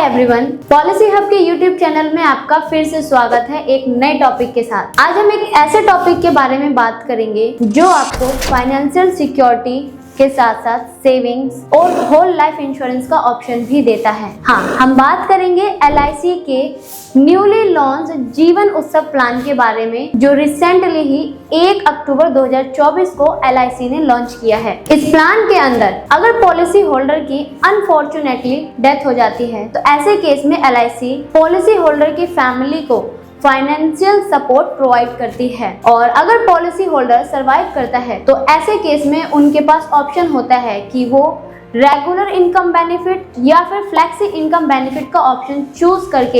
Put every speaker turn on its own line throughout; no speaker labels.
Hi everyone, policy hub के YouTube channel में आपका फिर से स्वागत है एक नए टॉपिक के साथ। आज हम एक ऐसे टॉपिक के बारे में बात करेंगे जो आपको फाइनेंशियल सिक्योरिटी के साथ साथ सेविंग्स और होल लाइफ इंश्योरेंस का ऑप्शन भी देता है। हाँ, हम बात करेंगे LIC के न्यूली लॉन्च जीवन उत्सव प्लान के बारे में जो रिसेंटली ही 1 अक्टूबर 2024 को LIC ने लॉन्च किया है। इस प्लान के अंदर अगर पॉलिसी होल्डर की अनफॉर्चुनेटली डेथ हो जाती है तो ऐसे केस में LIC पॉलिसी होल्डर की फैमिली को फाइनेंशियल सपोर्ट प्रोवाइड करती है और अगर पॉलिसी होल्डर सरवाइव करता है तो ऐसे केस में उनके पास ऑप्शन होता है कि वो रेगुलर इनकम बेनिफिट या फिर फ्लेक्सी इनकम बेनिफिट का ऑप्शन चूज करके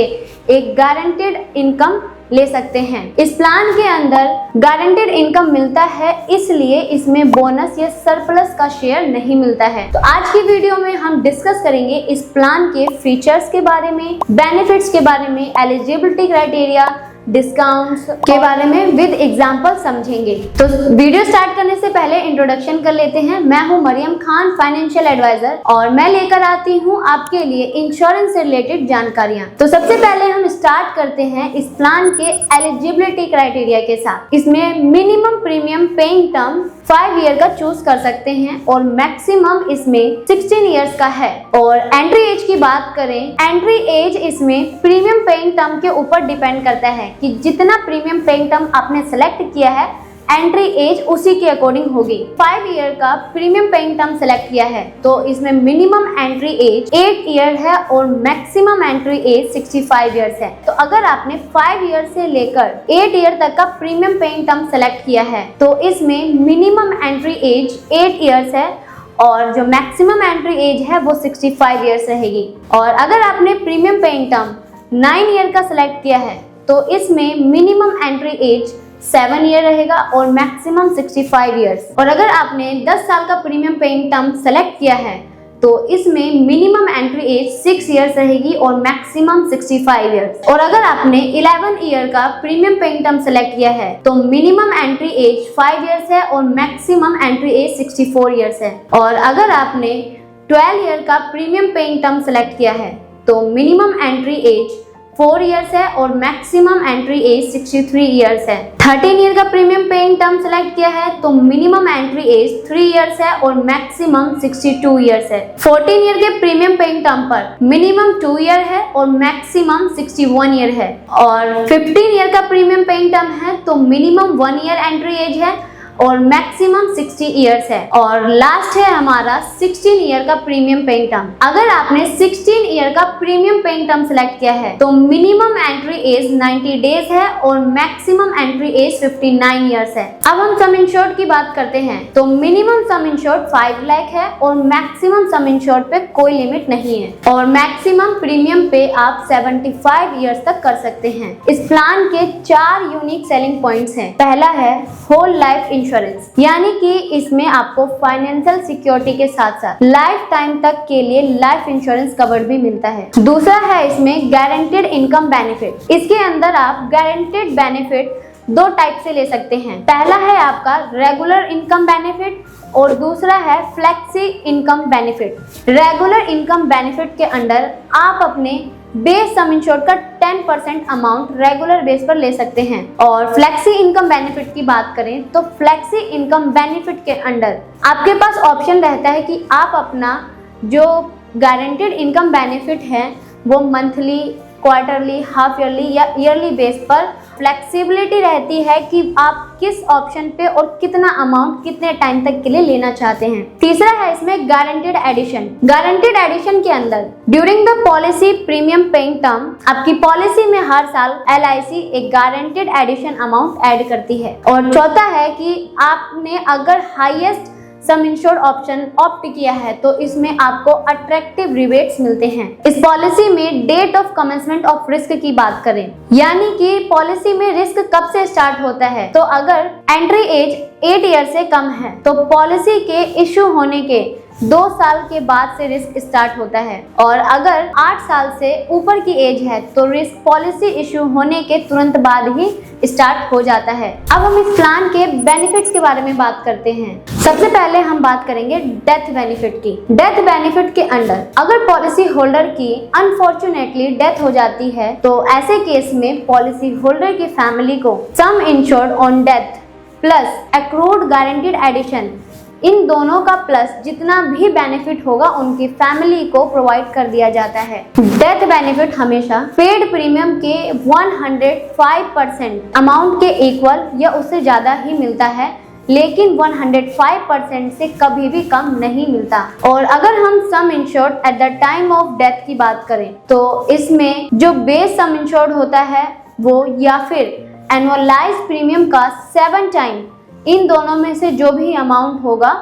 एक गारंटेड इनकम ले सकते हैं। इस प्लान के अंदर गारंटेड इनकम मिलता है, इसलिए इसमें बोनस या सरप्लस का शेयर नहीं मिलता है। तो आज की वीडियो में हम डिस्कस करेंगे इस प्लान के फीचर्स के बारे में, बेनिफिट्स के बारे में, एलिजिबिलिटी क्राइटेरिया, डिस्काउंट्स के बारे में विद एग्जांपल समझेंगे। तो वीडियो स्टार्ट करने से पहले इंट्रोडक्शन कर लेते हैं। मैं हूं मरियम खान, फाइनेंशियल एडवाइजर, और मैं लेकर आती हूं आपके लिए इंश्योरेंस से रिलेटेड जानकारियां। तो सबसे पहले हम स्टार्ट करते हैं इस प्लान के एलिजिबिलिटी क्राइटेरिया के साथ। इसमें minimum premium paying term 5 year का चूज कर सकते हैं और मैक्सिमम इसमें 16 इयर्स का है। और एंट्री एज की बात करें, एंट्री एज इसमें प्रीमियम पेइंग टर्म के ऊपर डिपेंड करता है कि जितना प्रीमियम पेइंग टर्म आपने सेलेक्ट किया है एंट्री एज उसी के अकॉर्डिंग होगी। 5 ईयर का प्रीमियम पेइंग टर्म सेलेक्ट किया है तो इसमें मिनिमम एंट्री एज 8 ईयर है और मैक्सिमम एंट्री एज 65 इयर्स है। तो अगर आपने 5 ईयर से लेकर 8 ईयर तक का प्रीमियम पेइंग टर्म सेलेक्ट किया है तो इसमें मिनिमम एंट्री एज 8 ईयर्स है और जो मैक्सिमम एंट्री एज है वो 65 इयर्स रहेगी। और अगर आपने प्रीमियम पेइंग टर्म 9 ईयर का सिलेक्ट किया है तो इसमें मिनिमम एंट्री एज 7 ईयर रहेगा और मैक्सिमम 65 इयर्स। और अगर आपने 10 साल का प्रीमियम पेइंग टर्म सेलेक्ट किया है तो इसमें मिनिमम एंट्री एज 6 इयर्स रहेगी और मैक्सिमम 65 इयर्स। और अगर आपने 11 ईयर का प्रीमियम पेइंग टर्म सेलेक्ट किया है तो मिनिमम एंट्री एज 5 इयर्स है और मैक्सिमम एंट्री एज 64 इयर्स है। और अगर आपने 12 ईयर का प्रीमियम पेइंग टर्म सेलेक्ट किया है तो मिनिमम एंट्री एज 4 इयर्स है और मैक्सिमम एंट्री एज 63 इयर्स है। 13 ईयर का प्रीमियम पेइंग टर्म सेलेक्ट किया है तो मिनिमम एंट्री एज 3 इयर्स है और मैक्सिमम 62 इयर्स है। 14 ईयर के प्रीमियम पेइंग टर्म पर मिनिमम 2 ईयर है और मैक्सिमम 61 ईयर है। और 15 ईयर का प्रीमियम पेइंग टर्म है तो मिनिमम 1 ईयर एंट्री एज है और मैक्सिमम 60 इयर्स है। और लास्ट है हमारा 16 ईयर का प्रीमियम पेइंग टर्म। अगर आपने 16 ईयर का प्रीमियम पेइंग टर्म सेलेक्ट किया है तो मिनिमम एंट्री एज 90 डेज है और मैक्सिमम एंट्री एज 59 इयर्स है। अब हम सम इंश्योर्ड की बात करते हैं तो मिनिमम सम इंश्योर्ड 5 लाख है और मैक्सिमम सम इंश्योर्ड पे कोई लिमिट नहीं है और मैक्सिमम प्रीमियम पे आप 75 इयर्स तक कर सकते हैं। इस प्लान के 4 यूनिक सेलिंग पॉइंट्स हैं। पहला है होल लाइफ इंश्योरेंस, यानी कि इसमें आपको फाइनेंशियल सिक्योरिटी के साथ साथ लाइफ टाइम तक के लिए लाइफ इंश्योरेंस कवर भी मिलता है। दूसरा है इसमें गारंटेड इनकम बेनिफिट। इसके अंदर आप गारंटेड बेनिफिट 2 टाइप से ले सकते हैं। पहला है आपका रेगुलर इनकम बेनिफिट और दूसरा है flexi income benefit. Regular income benefit के अंदर आप अपने बेस सम इंश्योर्ड का 10% अमाउंट रेगुलर बेस पर ले सकते हैं। और फ्लेक्सी इनकम बेनिफिट की बात करें तो फ्लेक्सी इनकम बेनिफिट के अंदर आपके पास ऑप्शन रहता है कि आप अपना जो गारंटेड इनकम बेनिफिट है वो मंथली, क्वार्टरली, हाफ ईयरली या ईयरली बेस पर फ्लेक्सिबिलिटी रहती है कि आप किस ऑप्शन पे और कितना अमाउंट कितने टाइम तक के लिए लेना चाहते हैं। तीसरा है इसमें गारंटेड एडिशन। गारंटेड एडिशन के अंदर during the policy premium paying term आपकी पॉलिसी में हर साल LIC एक गारंटेड एडिशन अमाउंट ऐड करती है। और चौथा है कि आपने अगर हाईएस्ट सम इंश्योर्ड ऑप्शन ऑप्ट किया है तो इसमें आपको अट्रैक्टिव रिबेट्स मिलते हैं। इस पॉलिसी में date of commencement of risk की बात करें, यानी कि पॉलिसी में रिस्क कब से स्टार्ट होता है, तो अगर एंट्री एज 8 ईयर से कम है तो पॉलिसी के इश्यू होने के 2 साल के बाद से रिस्क स्टार्ट होता है और अगर 8 साल से ऊपर की एज है तो रिस्क पॉलिसी इश्यू होने के तुरंत बाद ही स्टार्ट हो जाता है। अब हम इस प्लान के बेनिफिट्स के बारे में बात करते हैं। सबसे पहले हम बात करेंगे डेथ बेनिफिट की। डेथ बेनिफिट के अंडर अगर पॉलिसी होल्डर की अनफॉर्चुनेटली डेथ हो जाती है तो ऐसे केस में पॉलिसी होल्डर की फैमिली को sum insured on death plus accrued guaranteed addition, इन दोनों का प्लस जितना भी बेनिफिट होगा उनकी फैमिली को प्रोवाइड कर दिया जाता है। डेथ बेनिफिट हमेशा पेड प्रीमियम के 105% अमाउंट के इक्वल या उससे ज्यादा ही मिलता है, लेकिन 105% से कभी भी कम नहीं मिलता। और अगर हम सम insured at the time of death की बात करें तो इसमें जो बेस सम इंश्योर्ड होता है वो या फिर एनुअलाइज प्रीमियम का 7 टाइम, इन दोनों में से जो भी अमाउंट होगा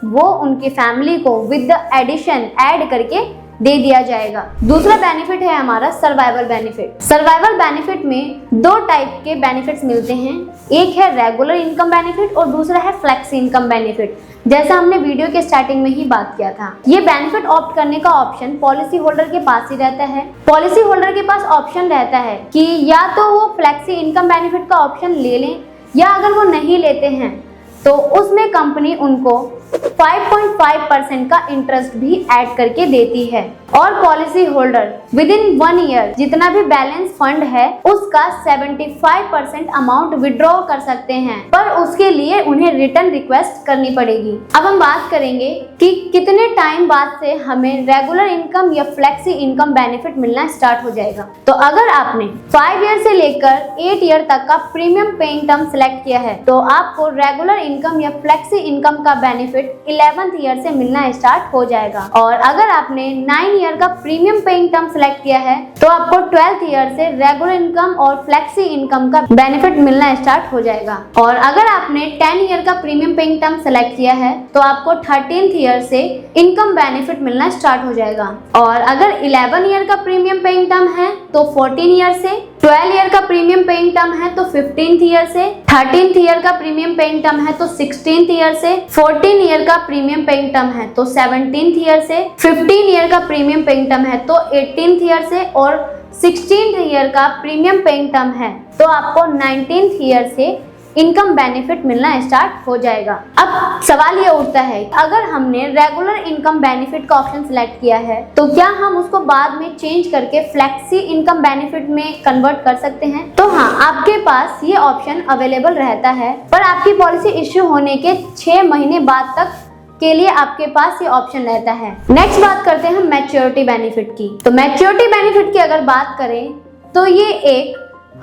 वो उनकी फैमिली को विद द एडिशन ऐड करके दे दिया जाएगा। दूसरा बेनिफिट है हमारा सर्वाइवल बेनिफिट। सर्वाइवल बेनिफिट में 2 टाइप के बेनिफिट्स मिलते हैं, एक है रेगुलर इनकम बेनिफिट और दूसरा है फ्लेक्सी इनकम बेनिफिट, जैसा हमने वीडियो के स्टार्टिंग में ही बात किया था। ये बेनिफिट ऑप्ट करने का ऑप्शन पॉलिसी होल्डर के पास ही रहता है। पॉलिसी होल्डर के पास ऑप्शन रहता है कि या तो वो फ्लेक्सी इनकम बेनिफिट का ऑप्शन ले लें या अगर वो नहीं लेते हैं तो उसमें कंपनी उनको 5.5% का इंटरेस्ट भी ऐड करके देती है और policy holder with in 1 year जितना भी बैलेंस फंड है उसका 75% अमाउंट विड्रॉ कर सकते हैं, पर उसके लिए उन्हें रिटर्न रिक्वेस्ट करनी पड़ेगी। अब हम बात करेंगे कि कितने टाइम बाद से हमें रेगुलर इनकम या फ्लेक्सी इनकम बेनिफिट मिलना स्टार्ट हो जाएगा। तो अगर आपने 5 ईयर से लेकर 8 ईयर तक का प्रीमियम पेइंग टर्म सिलेक्ट किया है तो आपको रेगुलर इनकम या फ्लेक्सी इनकम का बेनिफिट 11th ईयर से मिलना स्टार्ट हो जाएगा। और अगर आपने 9 ईयर का प्रीमियम पेइंग टर्म सिलेक्ट किया है तो आपको 12th ईयर से रेगुलर इनकम और फ्लेक्सी इनकम का बेनिफिट मिलना स्टार्ट हो जाएगा। और अगर आपने 10 ईयर का प्रीमियम पेइंग टर्म सिलेक्ट किया है तो आपको 13th ईयर से इनकम बेनिफिट मिलना स्टार्ट हो जाएगा। और अगर 11 ईयर का प्रीमियम पेइंग टर्म है तो 14 ईयर से, 12 ईयर का प्रीमियम पेइंग टर्म है तो 15th ईयर से, 13th ईयर का प्रीमियम पेइंग टर्म है तो 16th ईयर से, 14 ईयर का प्रीमियम पेइंग टर्म है तो 17th ईयर से, 15 ईयर का प्रीमियम पेइंग टर्म है तो 18th ईयर से और 16th ईयर का प्रीमियम पेइंग टर्म है तो आपको 19th ईयर से इनकम बेनिफिट मिलना स्टार्ट हो जाएगा। अब सवाल ये उठता है, अगर हमने रेगुलर इनकम बेनिफिट का ऑप्शन सिलेक्ट किया है तो क्या हम उसको बाद में चेंज करके फ्लेक्सी इनकम बेनिफिट में कन्वर्ट कर सकते हैं? तो हाँ, आपके पास ये ऑप्शन अवेलेबल रहता है, पर आपकी पॉलिसी इश्यू होने के 6 महीने बाद तक के लिए आपके पास ये ऑप्शन रहता है। नेक्स्ट बात करते हैं हम मैच्योरिटी बेनिफिट की। तो मैच्योरिटी बेनिफिट की अगर बात करें तो ये एक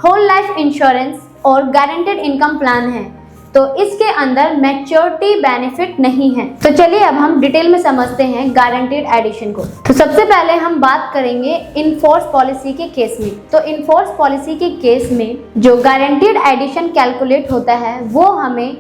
होल लाइफ इंश्योरेंस और गारंटेड इनकम प्लान है, तो इसके अंदर मैच्योरिटी बेनिफिट नहीं है। तो चलिए अब हम डिटेल में समझते हैं गारंटेड एडिशन को। तो सबसे पहले हम बात करेंगे इनफोर्स पॉलिसी के केस में। तो इनफोर्स पॉलिसी के केस में जो गारंटेड एडिशन कैलकुलेट होता है वो हमें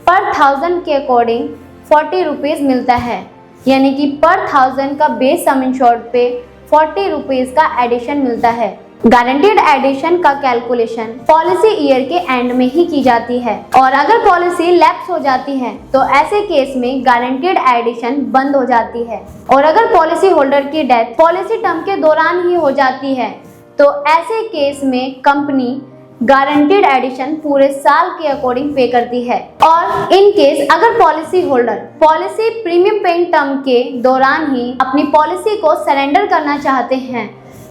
पर 1000 के अकॉर्डिंग 40 रुपीज़ मिलता है, यानी कि पर 1000 का बेस सम इंश्योर्ड पे 40 रुपीज़ का एडिशन मिलता है। गारंटेड एडिशन का कैलकुलेशन पॉलिसी ईयर के एंड में ही की जाती है और अगर पॉलिसी लैप्स हो जाती है तो ऐसे केस में गारंटेड एडिशन बंद हो जाती है। और अगर पॉलिसी होल्डर की डेथ पॉलिसी टर्म के दौरान ही हो जाती है तो ऐसे केस में कंपनी गारंटेड एडिशन पूरे साल के अकॉर्डिंग पे करती है। और इन केस अगर policy holder policy premium paying term के दौरान ही अपनी पॉलिसी को सरेंडर करना चाहते हैं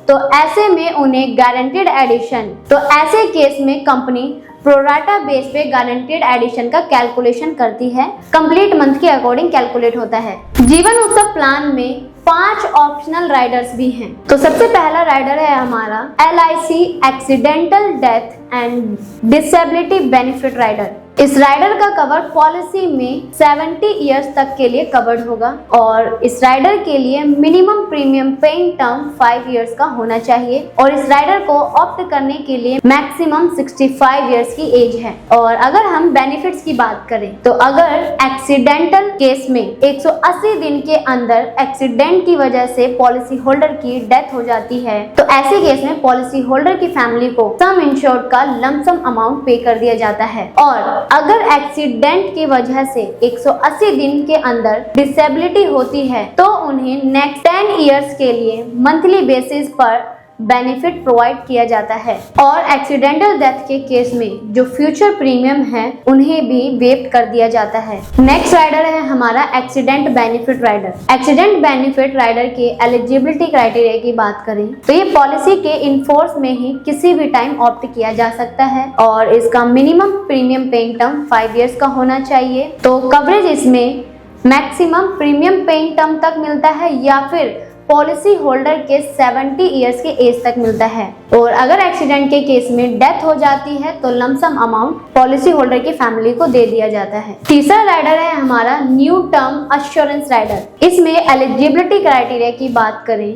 तो ऐसे में उन्हें गारंटेड एडिशन, तो ऐसे केस में कंपनी प्रोराटा बेस पे गारंटेड एडिशन का कैलकुलेशन करती है। कंप्लीट मंथ के अकॉर्डिंग कैलकुलेट होता है। जीवन उत्सव प्लान में 5 ऑप्शनल राइडर्स भी हैं। तो सबसे पहला राइडर है हमारा LIC accidental death and disability benefit rider. इस राइडर का कवर पॉलिसी में 70 इयर्स तक के लिए कवर्ड होगा और इस राइडर के लिए minimum premium paying term 5 years का होना चाहिए और इस राइडर को ऑप्ट करने के लिए मैक्सिमम 65 इयर्स की एज है। और अगर हम बेनिफिट्स की बात करें तो अगर एक्सीडेंटल केस में 180 दिन के अंदर एक्सीडेंट की वजह से पॉलिसी होल्डर की डेथ हो जाती है तो ऐसे केस में पॉलिसी होल्डर की फैमिली को सम इंश्योर्ड का लमसम अमाउंट पे कर दिया जाता है। और अगर एक्सीडेंट की वजह से 180 दिन के अंदर डिसेबिलिटी होती है तो उन्हें नेक्स्ट 10 इयर्स के लिए मंथली बेसिस पर बेनिफिट प्रोवाइड किया जाता है। और एक्सीडेंटल डेथ के केस में जो फ्यूचर प्रीमियम है उन्हें भी वेव कर दिया जाता है। नेक्स्ट राइडर है हमारा accident benefit rider. Accident benefit rider के एलिजिबिलिटी क्राइटेरिया की बात करें तो ये पॉलिसी के इनफोर्स में ही किसी भी टाइम ऑप्ट किया जा सकता है और इसका minimum premium paying term 5 years का होना चाहिए। तो कवरेज इसमें मैक्सिमम प्रीमियम पेइंग टर्म तक मिलता है या फिर पॉलिसी होल्डर के 70 इयर्स के एज तक मिलता है। और अगर एक्सीडेंट के केस में डेथ हो जाती है तो लमसम अमाउंट पॉलिसी होल्डर की फैमिली को दे दिया जाता है। तीसरा राइडर है हमारा न्यू टर्म एश्योरेंस राइडर। इसमें एलिजिबिलिटी क्राइटेरिया की बात करें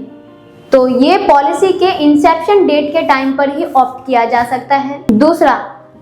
तो ये पॉलिसी के इंसेप्शन डेट के टाइम पर ही ऑप्ट किया जा सकता है। दूसरा,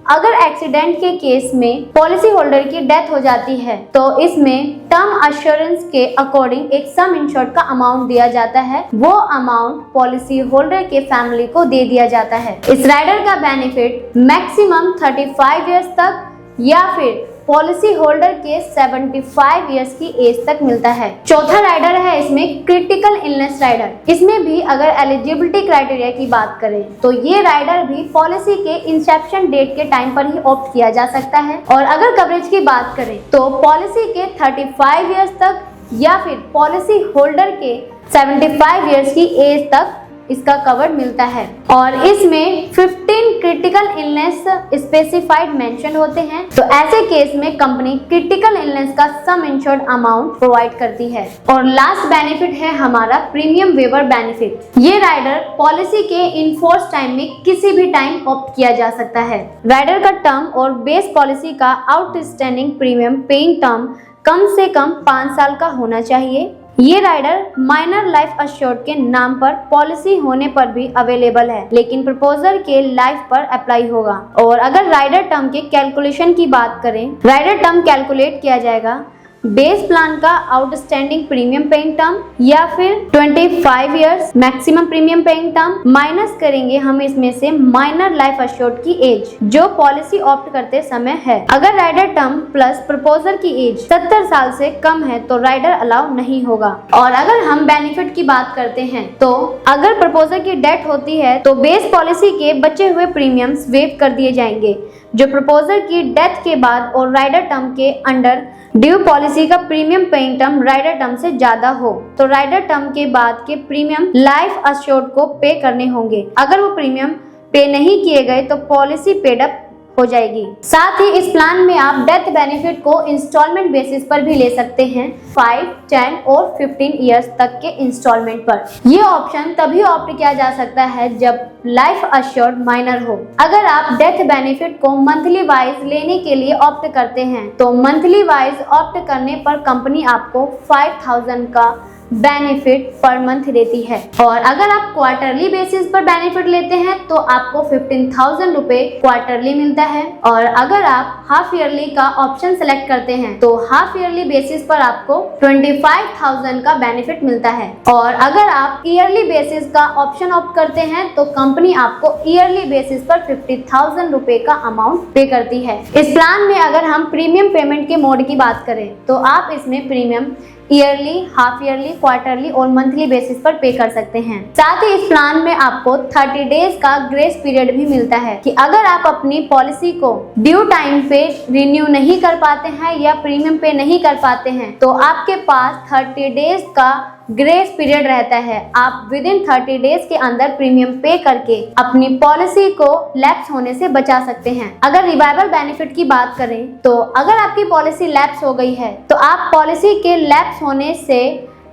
अगर एक्सीडेंट के केस में पॉलिसी होल्डर की डेथ हो जाती है तो इसमें टर्म एश्योरेंस के अकॉर्डिंग एक सम इंश्योर्ड का अमाउंट दिया जाता है। वो अमाउंट पॉलिसी होल्डर के फैमिली को दे दिया जाता है। इस राइडर का बेनिफिट मैक्सिमम 35 इयर्स तक या फिर पॉलिसी होल्डर के 75 इयर्स की एज तक मिलता है। चौथा राइडर है इसमें क्रिटिकल इलनेस राइडर। इसमें भी अगर एलिजिबिलिटी क्राइटेरिया की बात करें तो ये राइडर भी पॉलिसी के इंसेप्शन डेट के टाइम पर ही ऑप्ट किया जा सकता है। और अगर कवरेज की बात करें तो पॉलिसी के 35 इयर्स तक या फिर पॉलिसी होल्डर के 75 इयर्स की एज तक इसका कवर मिलता है। और इसमें 15 क्रिटिकल इलनेस स्पेसिफाइड मेंशन होते हैं। तो ऐसे केस में कंपनी क्रिटिकल इलनेस का सम इंश्योर्ड अमाउंट प्रोवाइड करती है। और लास्ट बेनिफिट है हमारा प्रीमियम वेवर बेनिफिट। ये राइडर पॉलिसी के इनफोर्स टाइम में किसी भी टाइम ऑप्ट किया जा सकता है। राइडर का टर्म और बेस पॉलिसी का आउटस्टैंडिंग प्रीमियम पेइंग टर्म कम से कम 5 साल का होना चाहिए। ये राइडर माइनर लाइफ एश्योर्ड के नाम पर पॉलिसी होने पर भी अवेलेबल है लेकिन प्रपोजर के लाइफ पर अप्लाई होगा। और अगर राइडर टर्म के कैलकुलेशन की बात करें, राइडर टर्म कैलकुलेट किया जाएगा बेस प्लान का आउटस्टैंडिंग प्रीमियम पेइंग टर्म या फिर 25 years maximum premium paying term minus करेंगे हम इसमें से माइनर लाइफ एश्योर्ड की एज जो पॉलिसी ऑप्ट करते समय है। अगर राइडर टर्म प्लस प्रपोजर की एज 70 साल से कम है तो राइडर अलाउ नहीं होगा। और अगर हम बेनिफिट की बात करते हैं तो अगर प्रपोजर की डेथ होती है तो बेस पॉलिसी के बचे हुए प्रीमियम्स वेव कर दिए जाएंगे जो प्रपोजर की डेथ के बाद और राइडर टर्म के अंडर ड्यू पॉलिसी का premium paying term rider term से ज्यादा हो तो राइडर टर्म के बाद के प्रीमियम लाइफ एश्योर्ड को पे करने होंगे। अगर वो प्रीमियम पे नहीं किए गए तो पॉलिसी पेड अप हो जाएगी। साथ ही इस प्लान में आप डेथ बेनिफिट को इंस्टॉलमेंट बेसिस पर भी ले सकते हैं 5, 10 और 15 इयर्स तक के इंस्टॉलमेंट पर। ये ऑप्शन तभी ऑप्ट किया जा सकता है जब लाइफ एश्योर्ड माइनर हो। अगर आप डेथ बेनिफिट को मंथली वाइज लेने के लिए ऑप्ट करते हैं तो मंथली वाइज ऑप्ट करने पर कंपनी आपको 5000 का बेनिफिट पर मंथ देती है। और अगर आप क्वार्टरली बेसिस पर बेनिफिट लेते हैं तो आपको 15,000 रुपए क्वार्टरली मिलता है। और अगर आप हाफ ईयरली का ऑप्शन सेलेक्ट करते हैं तो हाफ ईयरली बेसिस पर आपको 25,000 का बेनिफिट मिलता है। और अगर आप ईयरली बेसिस का ऑप्शन ऑप्ट करते हैं तो कंपनी आपको ईयरली बेसिस पर 50,000 रुपए का अमाउंट पे करती है। इस प्लान में अगर हम प्रीमियम पेमेंट के मोड की बात करें तो आप इसमें premium yearly, half yearly, quarterly और मंथली बेसिस पर पे कर सकते हैं। साथ ही इस प्लान में आपको 30 डेज का ग्रेस पीरियड भी मिलता है कि अगर आप अपनी पॉलिसी को ड्यू टाइम पे रिन्यू नहीं कर पाते हैं या प्रीमियम पे नहीं कर पाते हैं तो आपके पास 30 डेज का ग्रेस पीरियड रहता है। आप विद इन 30 डेज के अंदर प्रीमियम पे करके अपनी पॉलिसी को लैप्स होने से बचा सकते हैं। अगर रिवाइवल बेनिफिट की बात करें तो अगर आपकी पॉलिसी लैप्स हो गई है तो आप पॉलिसी के लैप्स होने से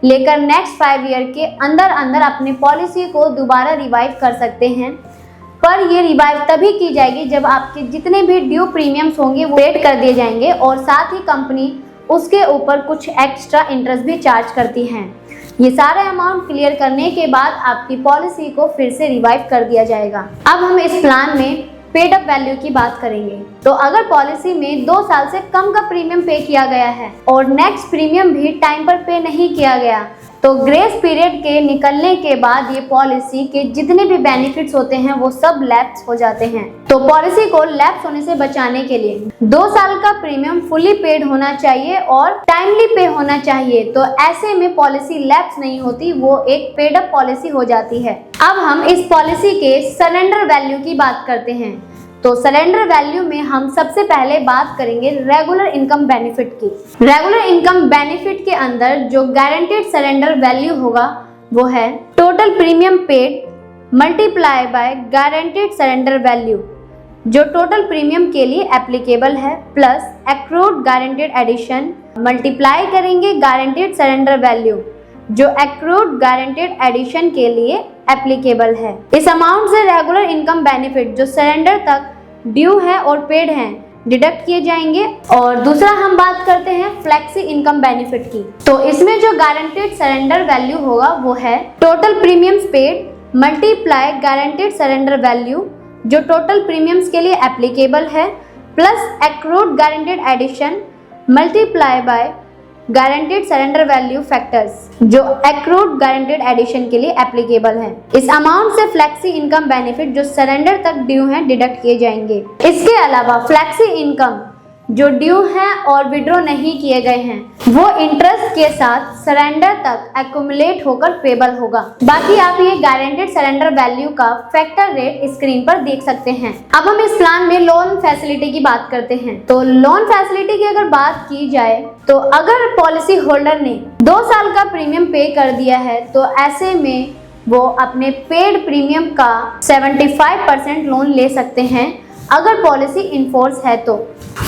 लेकर नेक्स्ट 5 ईयर के अंदर अंदर अपनी पॉलिसी को दोबारा रिवाइव कर सकते हैं। पर ये रिवाइव तभी की जाएगी जब आपके जितने भी ड्यू प्रीमियम्स होंगे वो पेड कर दिए जाएंगे और साथ ही कंपनी उसके ऊपर कुछ एक्स्ट्रा इंटरेस्ट भी चार्ज करती हैं। ये सारे अमाउंट क्लियर करने के बाद आपकी पॉलिसी को फिर से रिवाइव कर दिया जाएगा। अब हम इस प्लान में पेड अप वैल्यू की बात करेंगे। तो अगर पॉलिसी में 2 साल से कम का प्रीमियम पे किया गया है और नेक्स्ट प्रीमियम भी टाइम पर पे नहीं किया गया तो ग्रेस पीरियड के निकलने के बाद ये पॉलिसी के जितने भी बेनिफिट्स होते हैं वो सब लैप्स हो जाते हैं। तो पॉलिसी को लैप्स होने से बचाने के लिए 2 साल का प्रीमियम फुली पेड होना चाहिए और टाइमली पे होना चाहिए। तो ऐसे में पॉलिसी लैप्स नहीं होती, वो एक पेड अप पॉलिसी हो जाती है। अब हम इस पॉलिसी के सरेंडर वैल्यू की बात करते हैं। तो सरेंडर वैल्यू में हम सबसे पहले बात करेंगे रेगुलर इनकम बेनिफिट की। रेगुलर इनकम बेनिफिट के अंदर जो गारंटेड सरेंडर वैल्यू होगा वो है total premium paid multiply by guaranteed surrender value, जो टोटल प्रीमियम के लिए एप्लीकेबल है, plus accrued guaranteed addition multiply करेंगे गारंटेड सरेंडर वैल्यू, जो एक्रूड गारंटेड एडिशन के लिए एप्लीकेबल है। इस अमाउंट से रेगुलर इनकम बेनिफिट जो सरेंडर तक ड्यू है और पेड हैं डिडक्ट किए जाएंगे। और दूसरा हम बात करते हैं फ्लेक्सी इनकम बेनिफिट की। तो इसमें जो गारंटेड सरेंडर वैल्यू होगा वो है total premiums paid multiply guaranteed surrender value, जो टोटल प्रीमियम्स के लिए एप्लीकेबल है, plus accrued guaranteed addition multiply by guaranteed surrender value factors, जो एक्रूड गारंटेड एडिशन के लिए एप्लीकेबल है। इस अमाउंट से फ्लेक्सी इनकम बेनिफिट जो सरेंडर तक ड्यू हैं डिडक्ट किए जाएंगे। इसके अलावा फ्लेक्सी इनकम जो ड्यू हैं और विड्रॉ नहीं किए गए हैं वो इंटरेस्ट के साथ सरेंडर तक एक्यूमुलेट होकर पेबल होगा। बाकी आप ये गारंटेड सरेंडर वैल्यू का फैक्टर रेट स्क्रीन पर देख सकते हैं। अब हम इस प्लान में लोन फैसिलिटी की बात करते हैं। तो लोन फैसिलिटी की अगर बात की जाए तो अगर पॉलिसी होल्डर ने 2 साल का प्रीमियम पे कर दिया है तो ऐसे में वो अपने पेड प्रीमियम का 75% लोन ले सकते हैं अगर पॉलिसी इनफोर्स है तो,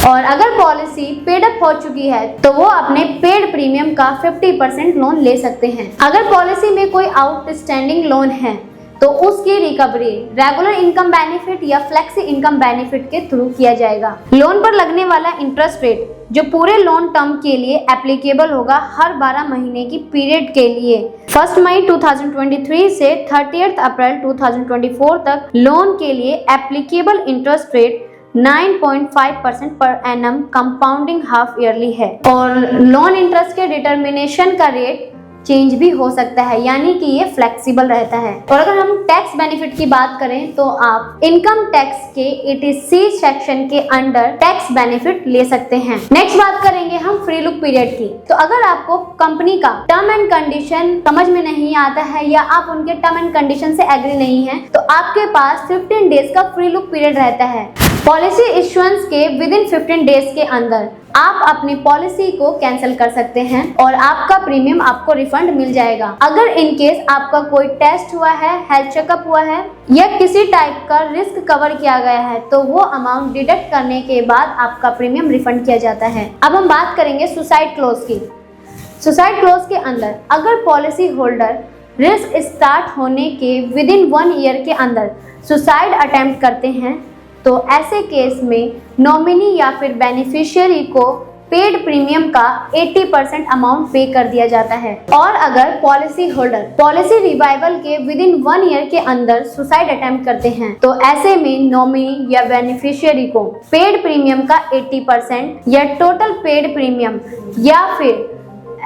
और अगर पॉलिसी पेड अप हो चुकी है तो वो अपने पेड प्रीमियम का 50% लोन ले सकते हैं। अगर पॉलिसी में कोई आउटस्टैंडिंग लोन है तो उसकी रिकवरी रेगुलर इनकम बेनिफिट या फ्लेक्सी इनकम बेनिफिट के थ्रू किया जाएगा। लोन पर लगने वाला इंटरेस्ट रेट जो पूरे लोन टर्म के लिए एप्लीकेबल होगा हर 12 महीने की पीरियड के लिए 1 मई 2023 से 30 अप्रैल 2024 तक लोन के लिए applicable interest rate 9.5% per annum compounding half yearly है। और लोन इंटरेस्ट के डिटर्मिनेशन का रेट चेंज भी हो सकता है, यानी कि ये फ्लेक्सिबल रहता है। और अगर हम टैक्स बेनिफिट की बात करें तो आप इनकम टैक्स के 86 सेक्शन के अंडर टैक्स बेनिफिट ले सकते हैं। नेक्स्ट बात करेंगे हम फ्री लुक पीरियड की। तो अगर आपको कंपनी का टर्म एंड कंडीशन समझ में नहीं आता है या आप उनके टर्म एंड कंडीशन से एग्री नहीं है तो आपके पास 15 डेज का फ्री लुक पीरियड रहता है। पॉलिसी इश्यूएंस के विदिन 15 डेज के अंदर आप अपनी पॉलिसी को कैंसिल कर सकते हैं और आपका प्रीमियम आपको रिफंड मिल जाएगा। अगर इन केस आपका कोई टेस्ट हुआ है, हेल्थ चेकअप हुआ है या किसी टाइप का रिस्क कवर किया गया है तो वो अमाउंट डिडक्ट करने के बाद आपका प्रीमियम रिफंड किया जाता है। अब हम बात करेंगे सुसाइड क्लॉज की। सुसाइड क्लॉज के अंदर अगर पॉलिसी होल्डर रिस्क स्टार्ट होने के विदिन 1 ईयर के अंदर सुसाइड अटेम्प्ट करते हैं तो ऐसे केस में नॉमिनी या फिर बेनिफिशियरी को पेड प्रीमियम का 80% अमाउंट पे कर दिया जाता है। और अगर पॉलिसी होल्डर पॉलिसी रिवाइवल के विदिन 1 ईयर के अंदर सुसाइड अटेम्प्ट करते हैं तो ऐसे में नॉमिनी या बेनिफिशियरी को पेड प्रीमियम का 80% या टोटल पेड प्रीमियम या फिर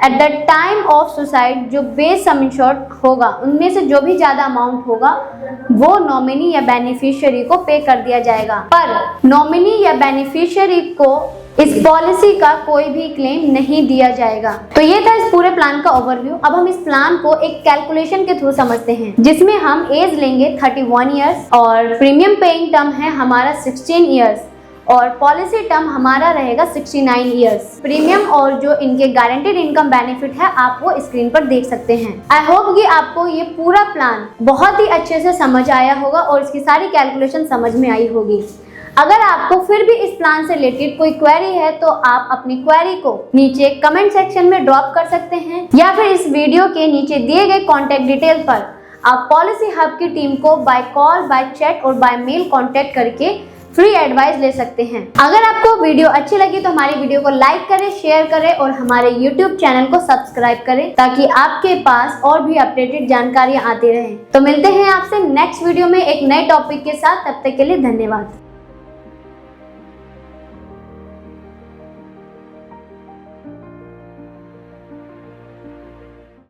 at the time of suicide जो बेस सम इंश्योर्ड होगा उनमें से जो भी ज्यादा अमाउंट होगा वो नॉमिनी या बेनिफिशियरी को पे कर दिया जाएगा। पर नॉमिनी या बेनिफिशियरी को इस पॉलिसी का कोई भी क्लेम नहीं दिया जाएगा। तो ये था इस पूरे प्लान का ओवरव्यू। अब हम इस प्लान को एक कैलकुलेशन के थ्रू समझते हैं जिसमें हम एज लेंगे 31 ईयर्स और प्रीमियम पेइंग टर्म है हमारा 16 ईयर्स और पॉलिसी टर्म हमारा रहेगा 69 ईयर्स। प्रीमियम और जो इनके गारंटेड इनकम बेनिफिट है आप वो स्क्रीन पर देख सकते हैं। आई होप कि आपको ये पूरा प्लान बहुत ही अच्छे से समझ आया होगा और इसकी सारी कैलकुलेशन समझ में आई होगी। अगर आपको फिर भी इस प्लान से रिलेटेड कोई क्वेरी है तो आप अपनी क्वेरी को नीचे कमेंट सेक्शन में ड्रॉप कर सकते हैं या फिर इस वीडियो के नीचे दिए गए कॉन्टेक्ट डिटेल पर आप पॉलिसी हब की टीम को बाय कॉल, बाय चैट और बाय मेल कॉन्टेक्ट करके फ्री एडवाइस ले सकते हैं। अगर आपको वीडियो अच्छी लगी तो हमारी वीडियो को लाइक करें, शेयर करें और हमारे YouTube चैनल को सब्सक्राइब करें ताकि आपके पास और भी अपडेटेड जानकारियां आती रहें। तो मिलते हैं आपसे नेक्स्ट वीडियो में एक नए टॉपिक के साथ। तब तक के लिए धन्यवाद।